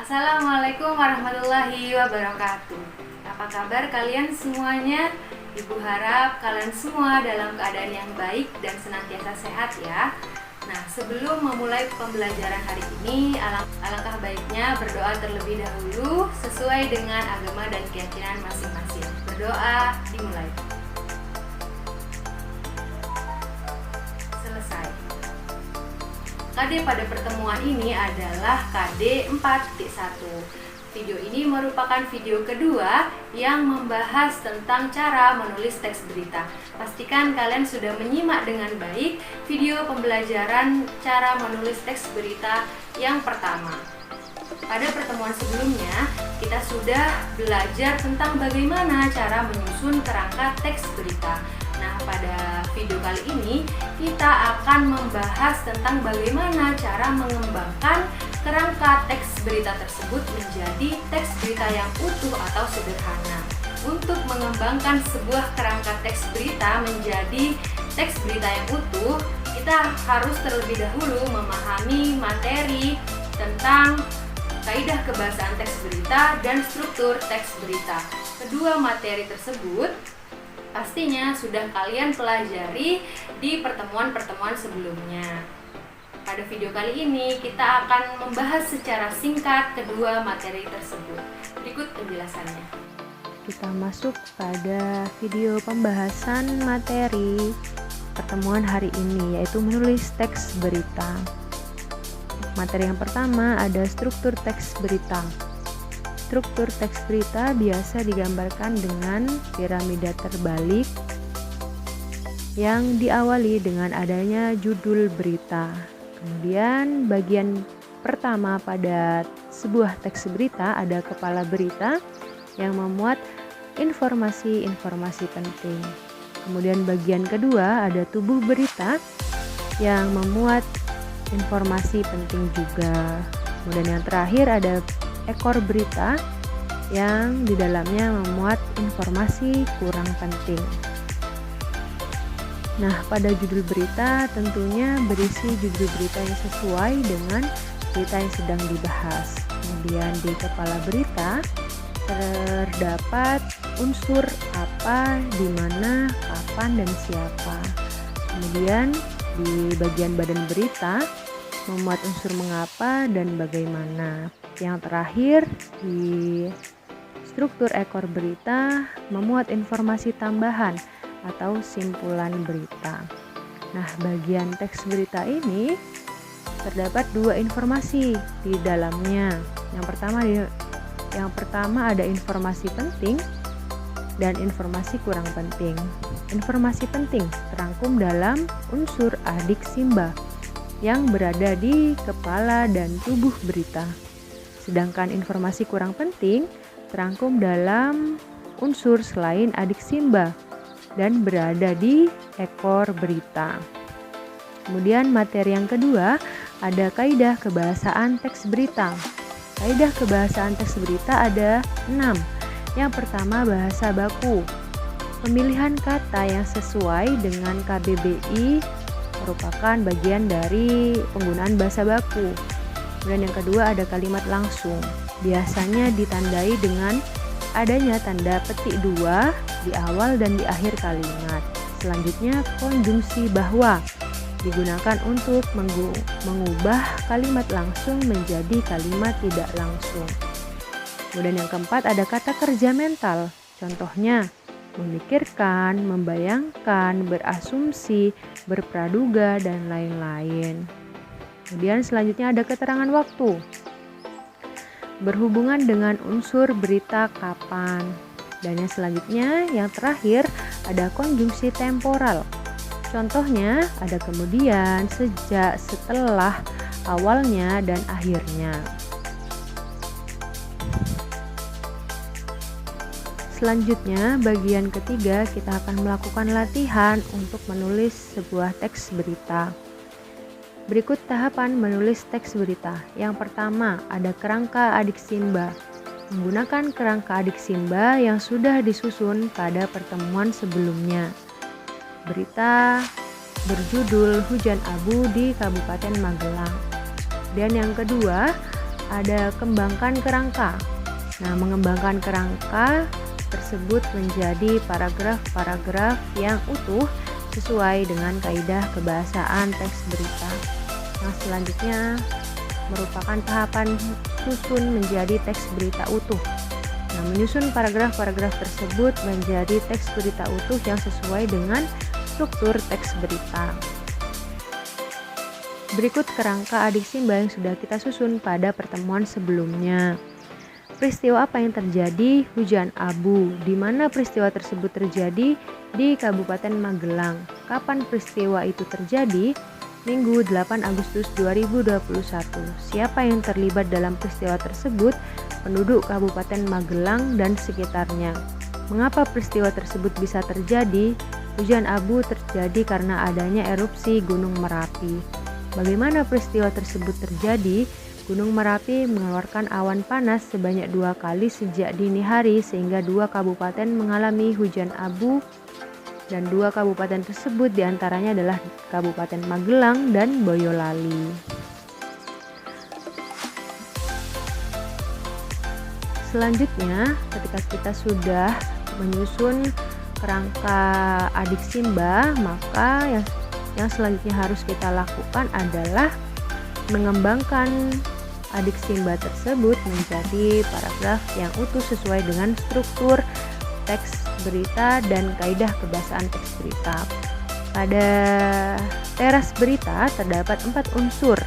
Assalamualaikum warahmatullahi wabarakatuh. Apa kabar kalian semuanya? Ibu harap kalian semua dalam keadaan yang baik dan senantiasa sehat ya. Nah, sebelum memulai pembelajaran hari ini, alangkah baiknya berdoa terlebih dahulu sesuai dengan agama dan keyakinan masing-masing. Berdoa dimulai. Selesai. KD pada pertemuan ini adalah KD 4.1. Video ini merupakan video kedua yang membahas tentang cara menulis teks berita. Pastikan kalian sudah menyimak dengan baik video pembelajaran cara menulis teks berita yang pertama. Pada pertemuan sebelumnya, kita sudah belajar tentang bagaimana cara menyusun kerangka teks berita. Nah, pada video kali ini kita akan membahas tentang bagaimana cara mengembangkan kerangka teks berita tersebut menjadi teks berita yang utuh atau sederhana. Untuk mengembangkan sebuah kerangka teks berita menjadi teks berita yang utuh, kita harus terlebih dahulu memahami materi tentang kaidah kebahasaan teks berita dan struktur teks berita. Kedua materi tersebut pastinya sudah kalian pelajari di pertemuan-pertemuan sebelumnya. Pada video kali ini kita akan membahas secara singkat kedua materi tersebut. Berikut penjelasannya. Kita masuk pada video pembahasan materi pertemuan hari ini, yaitu menulis teks berita. Materi yang pertama ada struktur teks berita. Struktur teks berita biasa digambarkan dengan piramida terbalik yang diawali dengan adanya judul berita. Kemudian bagian pertama pada sebuah teks berita ada kepala berita yang memuat informasi-informasi penting. Kemudian bagian kedua ada tubuh berita yang memuat informasi penting juga. Kemudian yang terakhir ada ekor berita yang di dalamnya memuat informasi kurang penting. Nah, pada judul berita tentunya berisi judul berita yang sesuai dengan berita yang sedang dibahas. Kemudian di kepala berita terdapat unsur apa, di mana, kapan, dan siapa. Kemudian di bagian badan berita memuat unsur mengapa dan bagaimana. Yang terakhir, di struktur ekor berita memuat informasi tambahan atau simpulan berita. Nah, bagian teks berita ini terdapat dua informasi di dalamnya. Yang pertama ada informasi penting dan informasi kurang penting. Informasi penting terangkum dalam unsur adik simba yang berada di kepala dan tubuh berita. Sedangkan informasi kurang penting terangkum dalam unsur selain adik simba dan berada di ekor berita. Kemudian materi yang kedua ada kaidah kebahasaan teks berita. Kaidah kebahasaan teks berita ada 6. Yang pertama bahasa baku. Pemilihan kata yang sesuai dengan KBBI merupakan bagian dari penggunaan bahasa baku. Kemudian yang kedua ada kalimat langsung. Biasanya ditandai dengan adanya tanda petik 2 di awal dan di akhir kalimat. Selanjutnya konjungsi bahwa digunakan untuk mengubah kalimat langsung menjadi kalimat tidak langsung. Kemudian yang keempat ada kata kerja mental. Contohnya memikirkan, membayangkan, berasumsi, berpraduga, dan lain-lain. Kemudian selanjutnya ada keterangan waktu. Berhubungan dengan unsur berita kapan. Dan yang selanjutnya, yang terakhir ada konjungsi temporal. Contohnya ada kemudian, sejak, setelah, awalnya, dan akhirnya. Selanjutnya, bagian ketiga kita akan melakukan latihan untuk menulis sebuah teks berita. Berikut tahapan menulis teks berita. Yang pertama, ada kerangka adik simba. Menggunakan kerangka adik simba yang sudah disusun pada pertemuan sebelumnya. Berita berjudul Hujan Abu di Kabupaten Magelang. Dan yang kedua, ada kembangkan kerangka. Nah, mengembangkan kerangka tersebut menjadi paragraf-paragraf yang utuh sesuai dengan kaidah kebahasaan teks berita. Yang selanjutnya merupakan tahapan susun menjadi teks berita utuh. Nah, menyusun paragraf-paragraf tersebut menjadi teks berita utuh yang sesuai dengan struktur teks berita. Berikut kerangka adik Simba yang sudah kita susun pada pertemuan sebelumnya. Peristiwa apa yang terjadi? Hujan abu. Di mana peristiwa tersebut terjadi? Di Kabupaten Magelang. Kapan peristiwa itu terjadi? Minggu 8 Agustus 2021. Siapa yang terlibat dalam peristiwa tersebut? Penduduk Kabupaten Magelang dan sekitarnya. Mengapa peristiwa tersebut bisa terjadi? Hujan abu terjadi karena adanya erupsi Gunung Merapi. Bagaimana peristiwa tersebut terjadi? Gunung Merapi mengeluarkan awan panas sebanyak 2 kali sejak dini hari sehingga 2 kabupaten mengalami hujan abu, dan 2 kabupaten tersebut diantaranya adalah Kabupaten Magelang dan Boyolali. Selanjutnya, ketika kita sudah menyusun kerangka adik Simba, maka yang selanjutnya harus kita lakukan adalah mengembangkan adik Simba tersebut menjadi paragraf yang utuh sesuai dengan struktur teks berita dan kaidah kebahasaan teks berita. Pada teras berita terdapat 4 unsur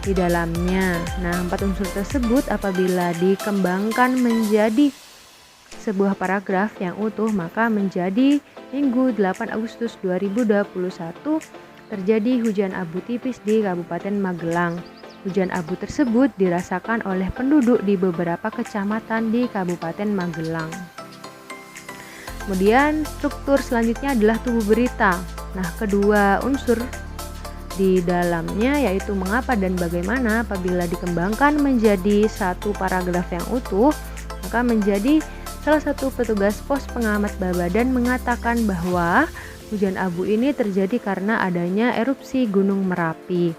di dalamnya. Nah, 4 unsur tersebut apabila dikembangkan menjadi sebuah paragraf yang utuh, maka menjadi Minggu 8 Agustus 2021 terjadi hujan abu tipis di Kabupaten Magelang. Hujan abu tersebut dirasakan oleh penduduk di beberapa kecamatan di Kabupaten Magelang. Kemudian struktur selanjutnya adalah tubuh berita. Nah, kedua unsur di dalamnya yaitu mengapa dan bagaimana apabila dikembangkan menjadi satu paragraf yang utuh, maka menjadi salah satu petugas pos pengamat Babadan mengatakan bahwa hujan abu ini terjadi karena adanya erupsi Gunung Merapi.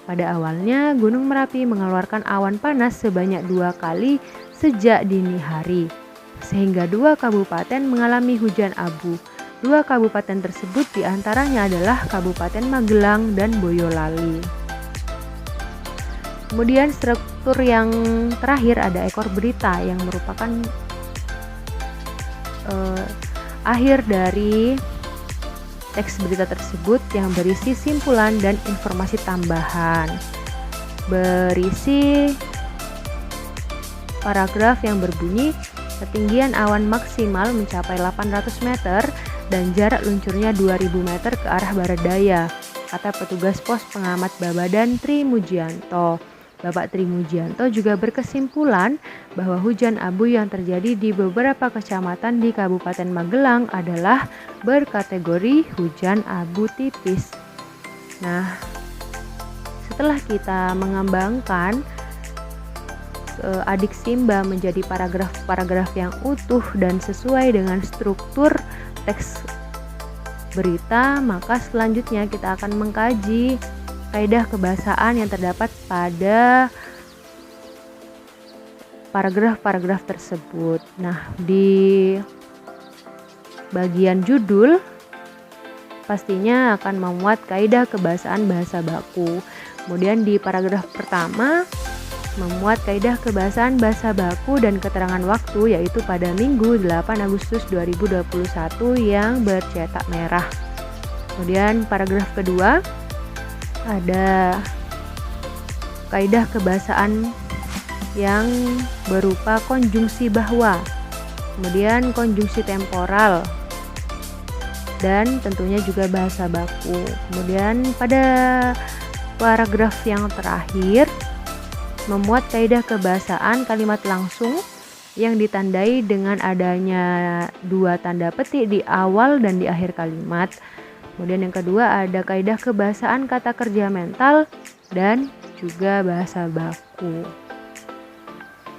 Pada awalnya, Gunung Merapi mengeluarkan awan panas sebanyak 2 kali sejak dini hari, sehingga 2 kabupaten mengalami hujan abu. 2 kabupaten tersebut diantaranya adalah Kabupaten Magelang dan Boyolali. Kemudian struktur yang terakhir ada ekor berita yang merupakan akhir dari teks berita tersebut yang berisi simpulan dan informasi tambahan. Berisi paragraf yang berbunyi, ketinggian awan maksimal mencapai 800 meter dan jarak luncurnya 2000 meter ke arah barat daya, kata petugas pos pengamat Babadan Tri Mujianto. Bapak Tri Mujianto juga berkesimpulan bahwa hujan abu yang terjadi di beberapa kecamatan di Kabupaten Magelang adalah berkategori hujan abu tipis. Nah, setelah kita mengembangkan adik Simba menjadi paragraf-paragraf yang utuh dan sesuai dengan struktur teks berita, maka selanjutnya kita akan mengkaji kaidah kebahasaan yang terdapat pada paragraf-paragraf tersebut. Nah, di bagian judul pastinya akan memuat kaidah kebahasaan bahasa baku. Kemudian di paragraf pertama memuat kaidah kebahasaan bahasa baku dan keterangan waktu, yaitu pada Minggu 8 Agustus 2021 yang bercetak merah. Kemudian paragraf kedua ada kaidah kebahasaan yang berupa konjungsi bahwa, kemudian konjungsi temporal, dan tentunya juga bahasa baku. Kemudian pada paragraf yang terakhir memuat kaidah kebahasaan kalimat langsung yang ditandai dengan adanya 2 tanda petik di awal dan di akhir kalimat. Kemudian yang kedua ada kaidah kebahasaan kata kerja mental dan juga bahasa baku.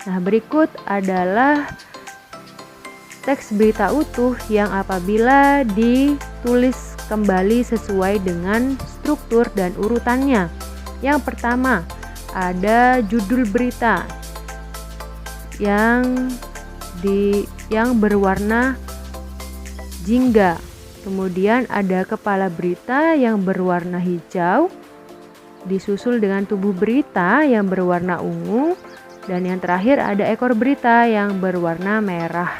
Nah, berikut adalah teks berita utuh yang apabila ditulis kembali sesuai dengan struktur dan urutannya. Yang pertama, ada judul berita yang berwarna jingga. Kemudian ada kepala berita yang berwarna hijau, disusul dengan tubuh berita yang berwarna ungu, dan yang terakhir ada ekor berita yang berwarna merah.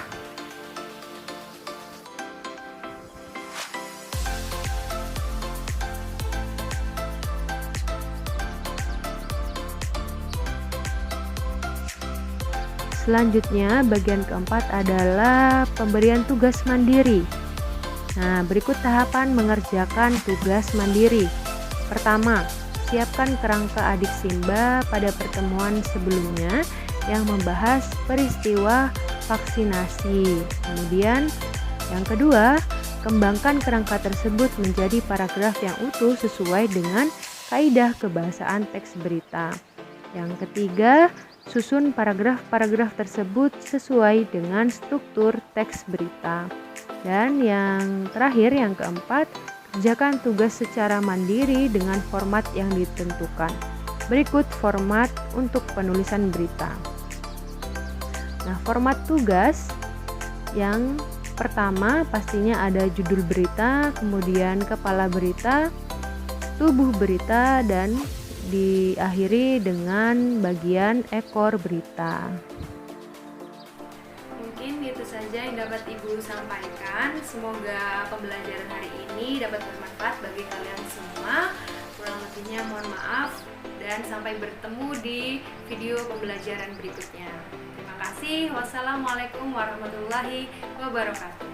Selanjutnya, bagian keempat adalah pemberian tugas mandiri. Nah, berikut tahapan mengerjakan tugas mandiri. Pertama, siapkan kerangka adik Simba pada pertemuan sebelumnya yang membahas peristiwa vaksinasi. Kemudian, yang kedua, kembangkan kerangka tersebut menjadi paragraf yang utuh sesuai dengan kaidah kebahasaan teks berita. Yang ketiga, susun paragraf-paragraf tersebut sesuai dengan struktur teks berita. Dan yang terakhir, yang keempat, kerjakan tugas secara mandiri dengan format yang ditentukan. Berikut format untuk penulisan berita. Nah, format tugas yang pertama pastinya ada judul berita, kemudian kepala berita, tubuh berita, dan diakhiri dengan bagian ekor berita. Mungkin itu saja yang dapat Ibu sampaikan. Semoga pembelajaran hari ini dapat bermanfaat bagi kalian semua. Kurang lebihnya mohon maaf, dan sampai bertemu di video pembelajaran berikutnya. Terima kasih. Wassalamualaikum warahmatullahi wabarakatuh.